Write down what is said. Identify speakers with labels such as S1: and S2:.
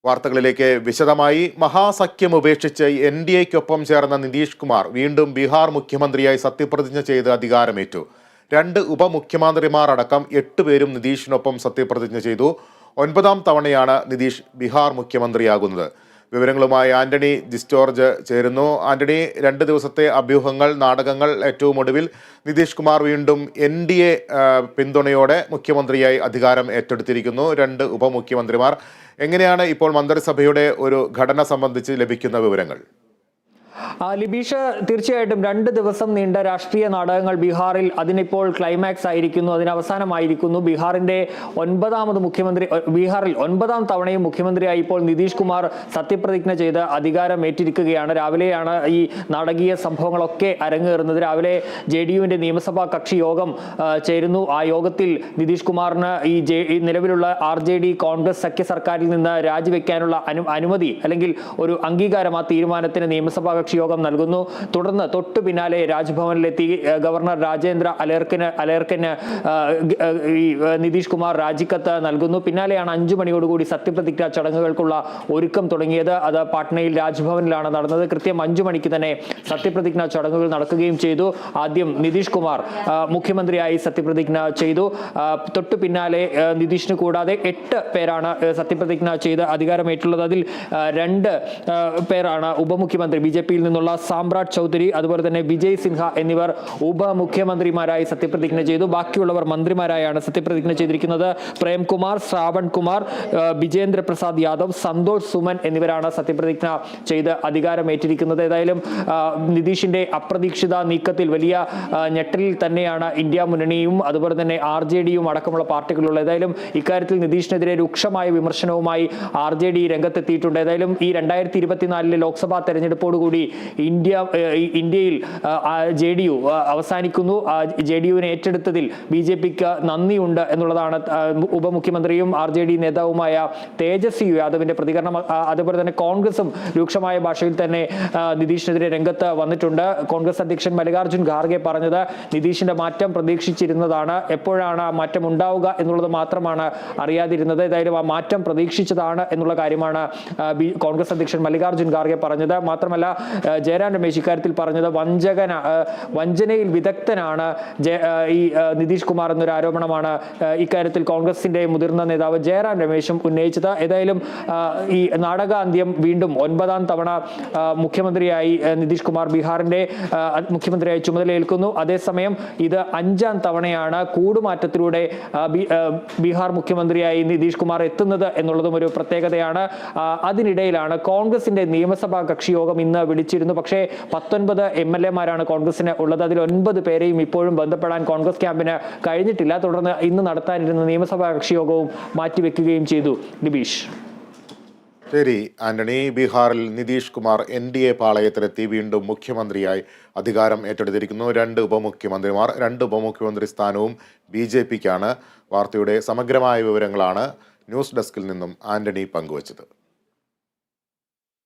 S1: വാർത്തകളിലേക്ക് വിശദമായി. മഹാസഖ്യം ഉപേക്ഷിച്ച് NDAയ്ക്കൊപ്പം ചേർന്ന നിതീഷ് കുമാർ വീണ്ടും ബീഹാർ മുഖ്യമന്ത്രിയായി സത്യപ്രതിജ്ഞ ചെയ്ത് അധികാരമേറ്റു. 2 ഉപമുഖ്യമന്ത്രിമാർ അടക്കം 8 പേരും നിതീഷിനൊപ്പം സത്യപ്രതിജ്ഞ ചെയ്തു. 9ാം തവണയാണ് നിതീഷ് ബീഹാർ മുഖ്യമന്ത്രിയാകുന്നത്. വിവരങ്ങളുമായി ആന്റണി ജിസ്റ്റോർജ് ചേരുന്നു. ആന്റണി, 2 ദിവസത്തെ അഭ്യൂഹങ്ങൾ, നാടകങ്ങൾ, ഏറ്റവും ഒടുവിൽ നിതീഷ് കുമാർ വീണ്ടും NDA പിന്തുണയോടെ മുഖ്യമന്ത്രിയായി അധികാരം ഏറ്റെടുത്തിരിക്കുന്നു. 2 ഉപമുഖ്യമന്ത്രിമാർ. എങ്ങനെയാണ് ഇപ്പോൾ മന്ത്രിസഭയുടെ ഒരു ഘടന സംബന്ധിച്ച് ലഭിക്കുന്ന വിവരങ്ങൾ?
S2: ലിബീഷ്, തീർച്ചയായിട്ടും 2 ദിവസം നീണ്ട രാഷ്ട്രീയ നാടകങ്ങൾ ബീഹാറിൽ അതിനിപ്പോൾ ക്ലൈമാക്സ് ആയിരിക്കുന്നു, അതിനവസാനമായിരിക്കുന്നു. ബീഹാറിൽ 9ാം തവണയും മുഖ്യമന്ത്രിയായി ഇപ്പോൾ നിതീഷ് കുമാർ സത്യപ്രതിജ്ഞ ചെയ്ത് അധികാരം ഏറ്റിരിക്കുകയാണ്. രാവിലെയാണ് ഈ നാടകീയ സംഭവങ്ങളൊക്കെ അരങ്ങേറുന്നത്. രാവിലെ JDUവിന്റെ നിയമസഭാ കക്ഷി യോഗം ചേരുന്നു. ആ യോഗത്തിൽ നിതീഷ് കുമാറിന് ഈ നിലവിലുള്ള RJD കോൺഗ്രസ് സഖ്യ സർക്കാരിൽ നിന്ന് രാജിവെക്കാനുള്ള അനുമതി അല്ലെങ്കിൽ ഒരു അംഗീകാരം ആ തീരുമാനത്തിന് നിയമസഭാ കക്ഷി യോഗം നൽകുന്നു. തുടർന്ന് തൊട്ടു പിന്നാലെ രാജ്ഭവനിലെത്തി ഗവർണർ രാജേന്ദ്ര അലേർക്കന് നിതീഷ് കുമാർ രാജിക്കത്ത് നൽകുന്നു. പിന്നാലെയാണ് 5 മണിയോടുകൂടി സത്യപ്രതിജ്ഞാ ചടങ്ങുകൾക്കുള്ള ഒരുക്കം തുടങ്ങിയത്. അത് പാട്നയിൽ രാജ്ഭവനിലാണ് നടന്നത്. കൃത്യം 5 മണിക്ക് തന്നെ സത്യപ്രതിജ്ഞാ ചടങ്ങുകൾ നടക്കുകയും ചെയ്തു. ആദ്യം നിതീഷ് കുമാർ മുഖ്യമന്ത്രിയായി സത്യപ്രതിജ്ഞ ചെയ്തു. തൊട്ടു പിന്നാലെ നിതീഷിന് കൂടാതെ 8 പേരാണ് സത്യപ്രതിജ്ഞ ചെയ്ത് അധികാരമേറ്റുള്ളത്. അതിൽ 2 പേരാണ് ഉപമുഖ്യമന്ത്രി BJP നിന്നുള്ള സാമ്രാട്ട് ചൗധരി, അതുപോലെ തന്നെ വിജയ് സിൻഹ എന്നിവർ ഉപമുഖ്യമന്ത്രിമാരായി സത്യപ്രതിജ്ഞ ചെയ്തു. ബാക്കിയുള്ളവർ മന്ത്രിമാരായാണ് സത്യപ്രതിജ്ഞ ചെയ്തിരിക്കുന്നത്. പ്രേംകുമാർ, ശ്രാവൺ കുമാർ, വിജേന്ദ്ര പ്രസാദ് യാദവ്, സന്തോഷ് സുമൻ എന്നിവരാണ് സത്യപ്രതിജ്ഞ ചെയ്ത് അധികാരമേറ്റിരിക്കുന്നത്. ഏതായാലും നിതീഷിന്റെ അപ്രതീക്ഷിത നീക്കത്തിൽ വലിയ ഞെട്ടലിൽ തന്നെയാണ് ഇന്ത്യ മുന്നണിയും അതുപോലെ തന്നെ RJDയും അടക്കമുള്ള പാർട്ടികളുള്ളത്. ഏതായാലും ഇക്കാര്യത്തിൽ നിതീഷിനെതിരെ രൂക്ഷമായ വിമർശനവുമായി RJD രംഗത്തെത്തിയിട്ടുണ്ട്. ഏതായാലും ഈ 2024 ലോക്സഭാ തെരഞ്ഞെടുപ്പോടുകൂടി ഇന്ത്യയിൽ JDU അവസാനിക്കുന്നു. JDUവിനെ ഏറ്റെടുത്തതിൽ BJPക്ക് നന്ദിയുണ്ട് എന്നുള്ളതാണ് ഉപമുഖ്യമന്ത്രിയും RJD നേതാവുമായ തേജസ്വി യാദവിന്റെ പ്രതികരണം. അതുപോലെ തന്നെ കോൺഗ്രസും രൂക്ഷമായ ഭാഷയിൽ തന്നെ നിതീഷിനെതിരെ രംഗത്ത് വന്നിട്ടുണ്ട്. കോൺഗ്രസ് അധ്യക്ഷൻ മല്ലികാർജ്ജുൻ ഖാർഗെ പറഞ്ഞത് നിതീഷിന്റെ മാറ്റം പ്രതീക്ഷിച്ചിരുന്നതാണ്, എപ്പോഴാണ് ആ മാറ്റം ഉണ്ടാവുക എന്നുള്ളത് മാത്രമാണ് അറിയാതിരുന്നത്. ഏതായാലും ആ മാറ്റം പ്രതീക്ഷിച്ചതാണ് എന്നുള്ള കാര്യമാണ് കോൺഗ്രസ് അധ്യക്ഷൻ മല്ലികാർജ്ജുൻ ഖാർഗെ പറഞ്ഞത്. മാത്രമല്ല ജയറാം രമേശ് ഇക്കാര്യത്തിൽ പറഞ്ഞത് വഞ്ചനയിൽ വിദഗ്ധനാണ് ഈ നിതീഷ് കുമാർ എന്നൊരു ആരോപണമാണ് ഇക്കാര്യത്തിൽ കോൺഗ്രസിന്റെ മുതിർന്ന നേതാവ് ജയറാം രമേശും ഉന്നയിച്ചത്. ഏതായാലും ഈ നാടകാന്ത്യം വീണ്ടും 9ാം തവണ മുഖ്യമന്ത്രിയായി നിതീഷ് കുമാർ ബീഹാറിന്റെ മുഖ്യമന്ത്രിയായി ചുമതലയേൽക്കുന്നു. അതേസമയം ഇത് 5ാം തവണയാണ് കൂടുമാറ്റത്തിലൂടെ ബീഹാർ മുഖ്യമന്ത്രിയായി നിതീഷ് കുമാർ എത്തുന്നത് എന്നുള്ളതും ഒരു പ്രത്യേകതയാണ്. അതിനിടയിലാണ് കോൺഗ്രസിന്റെ നിയമസഭാ കക്ഷി യോഗം ഇന്ന് വിളിച്ചിരുന്നു. പക്ഷേ 19 MLA-മാരാണ് കോൺഗ്രസിന് ഉള്ളത്. അതിൽ 9 പേരെയും ഇപ്പോഴും ബന്ധപ്പെടാൻ കോൺഗ്രസ് ക്യാമ്പിന് കഴിഞ്ഞിട്ടില്ല. തുടർന്ന് ഇന്ന് നടത്താനിരുന്ന നിയമസഭാ കക്ഷി യോഗവും മാറ്റിവെക്കുകയും ചെയ്തു. ലിബീഷ്.
S1: ശരി ആന്റണി. ബീഹാറിൽ നിതീഷ് കുമാർ NDA പാളയത്തിലെത്തി വീണ്ടും മുഖ്യമന്ത്രിയായി അധികാരം ഏറ്റെടുത്തിരിക്കുന്നു. 2 ഉപമുഖ്യമന്ത്രിമാർ, 2 ഉപമുഖ്യമന്ത്രി സ്ഥാനവും BJPക്കാണ്. വാർത്തയുടെ സമഗ്രമായ വിവരങ്ങളാണ് ന്യൂസ് ഡെസ്കിൽ നിന്നും ആന്റണി പങ്കുവച്ചത്.